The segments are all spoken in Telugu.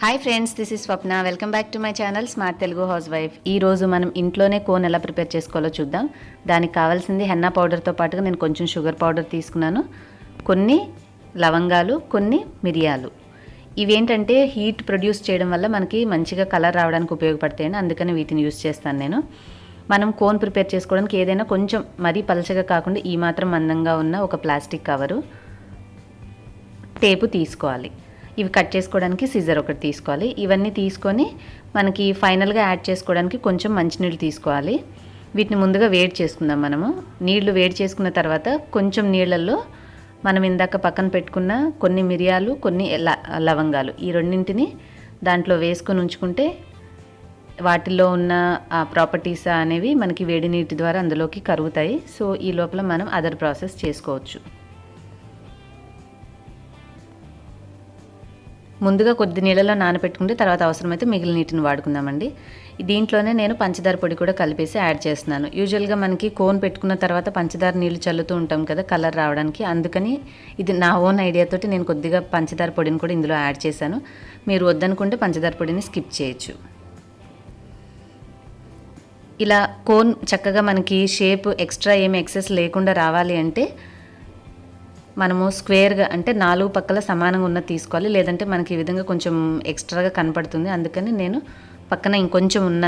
Hi friends, this is Swapna. Welcome back to my channel smart Telugu house wife. ఈరోజు మనం ఇంట్లోనే కోన్ ఎలా ప్రిపేర్ చేసుకోవాలో చూద్దాం. దానికి కావాల్సింది హెన్నా పౌడర్తో పాటుగా నేను కొంచెం షుగర్ పౌడర్ తీసుకున్నాను, కొన్ని లవంగాలు, కొన్ని మిరియాలు. ఇవేంటంటే హీట్ ప్రొడ్యూస్ చేయడం వల్ల మనకి మంచిగా కలర్ రావడానికి ఉపయోగపడతాయండి, అందుకని వీటిని యూస్ చేస్తాను నేను. మనం కోన్ ప్రిపేర్ చేసుకోవడానికి ఏదైనా కొంచెం మరీ పలచగా కాకుండా ఈ మాత్రం మందంగా ఉన్న ఒక ప్లాస్టిక్ కవరు, టేపు తీసుకోవాలి. ఇవి కట్ చేసుకోవడానికి సిజర్ ఒకటి తీసుకోవాలి. ఇవన్నీ తీసుకొని మనకి ఫైనల్గా యాడ్ చేసుకోవడానికి కొంచెం మంచినీళ్ళు తీసుకోవాలి. వీటిని ముందుగా వేడి చేసుకుందాం. మనము నీళ్లు వేడి చేసుకున్న తర్వాత కొంచెం నీళ్ళల్లో మనం ఇందాక పక్కన పెట్టుకున్న కొన్ని మిరియాలు, కొన్ని లవంగాలు, ఈ రెండింటిని దాంట్లో వేసుకొని ఉంచుకుంటే వాటిల్లో ఉన్న ఆ ప్రాపర్టీస్ అనేవి మనకి వేడి నీటి ద్వారా అందులోకి కరుగుతాయి. సో ఈ లోపల మనం అదర్ ప్రాసెస్ చేసుకోవచ్చు. ముందుగా కొద్ది నీళ్ళలో నానబెట్టుకుంటే తర్వాత అవసరమైతే మిగిలిన నీటిని వాడుకుందామండి. దీంట్లోనే నేను పంచదార పొడి కూడా కలిపేసి యాడ్ చేస్తున్నాను. యూజువల్గా మనకి కోన్ పెట్టుకున్న తర్వాత పంచదార నీళ్ళు చల్లుతూ ఉంటాం కదా కలర్ రావడానికి, అందుకని ఇది నా ఓన్ ఐడియాతోటి నేను కొద్దిగా పంచదార పొడిని కూడా ఇందులో యాడ్ చేశాను. మీరు వద్దనుకుంటే పంచదార పొడిని స్కిప్ చేయొచ్చు. ఇలా కోన్ చక్కగా మనకి షేప్ ఎక్స్ట్రా ఏమి ఎక్సెస్ లేకుండా రావాలి అంటే మనము స్క్వేర్గా, అంటే 4 పక్కల సమానంగా ఉన్నది తీసుకోవాలి. లేదంటే మనకి ఈ విధంగా కొంచెం ఎక్స్ట్రాగా కనపడుతుంది, అందుకని నేను పక్కన ఇంకొంచెం ఉన్న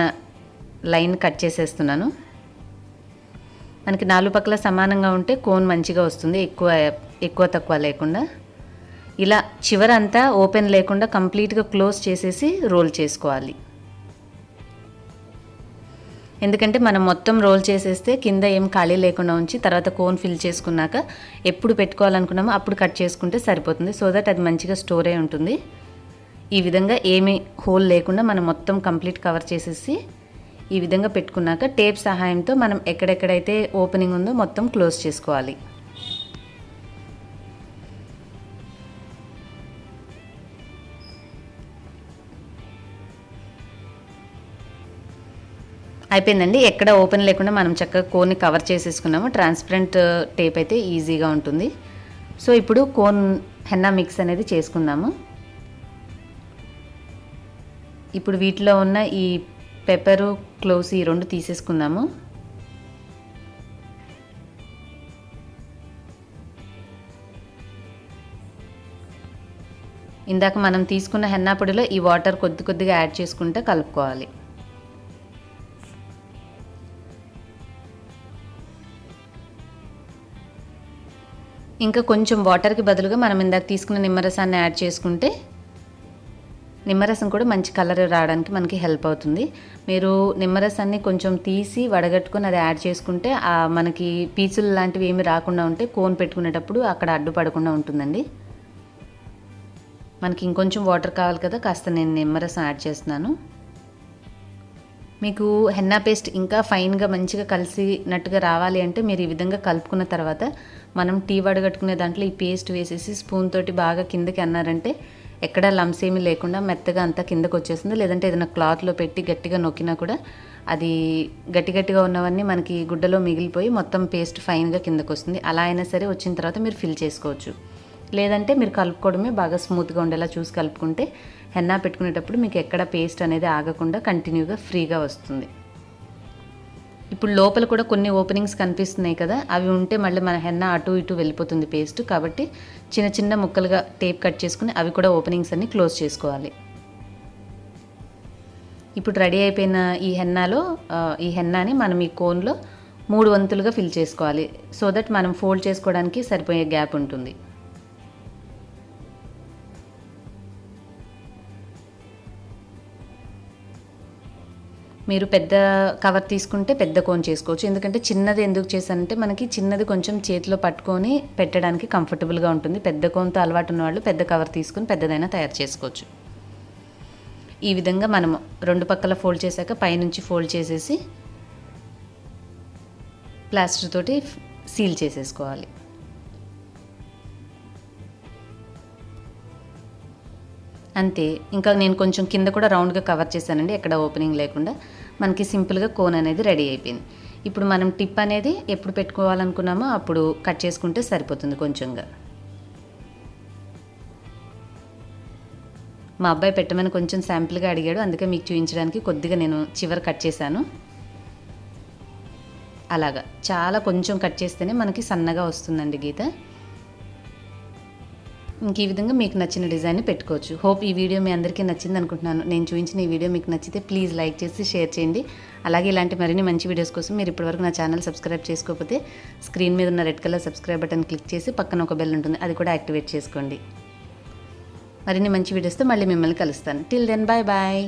లైన్ కట్ చేసేస్తున్నాను. మనకి 4 పక్కల సమానంగా ఉంటే కోన్ మంచిగా వస్తుంది, ఎక్కువ తక్కువ లేకుండా. ఇలా చివరంతా ఓపెన్ లేకుండా కంప్లీట్గా క్లోజ్ చేసేసి రోల్ చేసుకోవాలి. ఎందుకంటే మనం మొత్తం రోల్ చేసేస్తే కింద ఏం ఖాళీ లేకుండా ఉంచి తర్వాత కోన్ ఫిల్ చేసుకున్నాక ఎప్పుడు పెట్టుకోవాలనుకున్నామో అప్పుడు కట్ చేసుకుంటే సరిపోతుంది. సో దట్ అది మంచిగా స్టోర్ అయి ఉంటుంది. ఈ విధంగా ఏమీ హోల్ లేకుండా మనం మొత్తం కంప్లీట్ కవర్ చేసేసి ఈ విధంగా పెట్టుకున్నాక టేప్ సహాయంతో మనం ఎక్కడెక్కడైతే ఓపెనింగ్ ఉందో మొత్తం క్లోజ్ చేసుకోవాలి. అయిపోయిందండి. ఎక్కడ ఓపెన్ లేకుండా మనం చక్కగా కోన్ని కవర్ చేసేసుకున్నాము. ట్రాన్స్పరెంట్ టేప్ అయితే ఈజీగా ఉంటుంది. సో ఇప్పుడు కోన్ హెన్నా మిక్స్ అనేది చేసుకుందాము. ఇప్పుడు వీటిలో ఉన్న ఈ పెప్పరు, క్లోవ్స్ ఈ 2 తీసేసుకుందాము. ఇందాక మనం తీసుకున్న హెన్నా పొడిలో ఈ వాటర్ కొద్దిగా యాడ్ చేసుకుంటే కలుపుకోవాలి. ఇంకా కొంచెం వాటర్కి బదులుగా మనం ఇందాక తీసుకున్న నిమ్మరసాన్ని యాడ్ చేసుకుంటే నిమ్మరసం కూడా మంచి కలర్ రావడానికి మనకి హెల్ప్ అవుతుంది. మీరు నిమ్మరసాన్ని కొంచెం తీసి వడగట్టుకొని అది యాడ్ చేసుకుంటే మనకి పీచులు లాంటివి ఏమి రాకుండా ఉంటే కోన్ పెట్టుకునేటప్పుడు అక్కడ అడ్డుపడకుండా ఉంటుందండి. మనకి ఇంకొంచెం వాటర్ కావాలి కదా, కాస్త నేను నిమ్మరసం యాడ్ చేస్తున్నాను. మీకు హెన్నా పేస్ట్ ఇంకా ఫైన్గా మంచిగా కలిసినట్టుగా రావాలి అంటే మీరు ఈ విధంగా కలుపుకున్న తర్వాత మనం టీ వడగట్టుకునే దాంట్లో ఈ పేస్ట్ వేసేసి స్పూన్ తోటి బాగా కిందకి అన్నారంటే ఎక్కడ లంప్స్ ఏమీ లేకుండా మెత్తగా అంతా కిందకు వచ్చేస్తుంది. లేదంటే ఏదైనా క్లాత్లో పెట్టి గట్టిగా నొక్కినా కూడా అది గట్టిగా ఉన్నవన్నీ మనకి గుడ్డలో మిగిలిపోయి మొత్తం పేస్ట్ ఫైన్గా కిందకు వస్తుంది. అలా అయినా సరే వచ్చిన తర్వాత మీరు ఫిల్ చేసుకోవచ్చు. లేదంటే మీరు కలుపుకోవడమే బాగా స్మూత్గా ఉండేలా చూసి కలుపుకుంటే హెన్నా పెట్టుకునేటప్పుడు మీకు ఎక్కడ పేస్ట్ అనేది ఆగకుండా కంటిన్యూగా ఫ్రీగా వస్తుంది. ఇప్పుడు లోపల కూడా కొన్ని ఓపెనింగ్స్ కనిపిస్తున్నాయి కదా, అవి ఉంటే మళ్ళీ మన హెన్నా అటు ఇటు వెళ్ళిపోతుంది పేస్ట్. కాబట్టి చిన్న ముక్కలుగా టేప్ కట్ చేసుకుని అవి కూడా ఓపెనింగ్స్ అన్ని క్లోజ్ చేసుకోవాలి. ఇప్పుడు రెడీ అయిపోయిన ఈ హెన్నాని మనం ఈ కోన్లో 3 వంతులుగా ఫిల్ చేసుకోవాలి. సో దట్ మనం ఫోల్డ్ చేసుకోవడానికి సరిపోయే గ్యాప్ ఉంటుంది. మీరు పెద్ద కవర్ తీసుకుంటే పెద్ద కోన్ చేసుకోవచ్చు. ఎందుకంటే చిన్నది ఎందుకు చేశానంటే మనకి చిన్నది కొంచెం చేతిలో పట్టుకొని పెట్టడానికి కంఫర్టబుల్గా ఉంటుంది. పెద్ద కోన్తో అలవాటు ఉన్న వాళ్ళు పెద్ద కవర్ తీసుకుని పెద్దదైనా తయారు చేసుకోవచ్చు. ఈ విధంగా మనము 2 పక్కల ఫోల్డ్ చేశాక పైనుంచి ఫోల్డ్ చేసేసి ప్లాస్టర్ తోటి సీల్ చేసేసుకోవాలి. అంతే. ఇంకా నేను కొంచెం కింద కూడా రౌండ్గా కవర్ చేశానండి, ఎక్కడ ఓపెనింగ్ లేకుండా. మనకి సింపుల్గా కోన్ అనేది రెడీ అయిపోయింది. ఇప్పుడు మనం టిప్ అనేది ఎప్పుడు పెట్టుకోవాలనుకున్నామో అప్పుడు కట్ చేసుకుంటే సరిపోతుంది కొంచెంగా. మా అబ్బాయి పెట్టమని కొంచెం శాంపుల్గా అడిగాడు, అందుకే మీకు చూపించడానికి కొద్దిగా నేను చివర కట్ చేశాను. అలాగా చాలా కొంచెం కట్ చేస్తేనే మనకి సన్నగా వస్తుందండి గీత. ఇంక ఈ విధంగా మీకు నచ్చిన డిజైన్ని పెట్టుకోవచ్చు. హోప్ ఈ వీడియో మీ అందరికీ నచ్చింది అనుకుంటున్నాను. నేను చూపించిన ఈ వీడియో మీకు నచ్చితే ప్లీజ్ లైక్ చేసి షేర్ చేయండి. అలాగే ఇలాంటి మరిన్ని మంచి వీడియోస్ కోసం మీరు ఇప్పటివరకు నా ఛానల్ సబ్స్క్రైబ్ చేసుకోకపోతే స్క్రీన్ మీద ఉన్న red colour subscribe button click చేసి పక్కన ఒక బెల్ ఉంటుంది, అది కూడా యాక్టివేట్ చేసుకోండి. మరిన్ని మంచి వీడియోస్తో మళ్ళీ మిమ్మల్ని కలుస్తాను. Till then bye bye.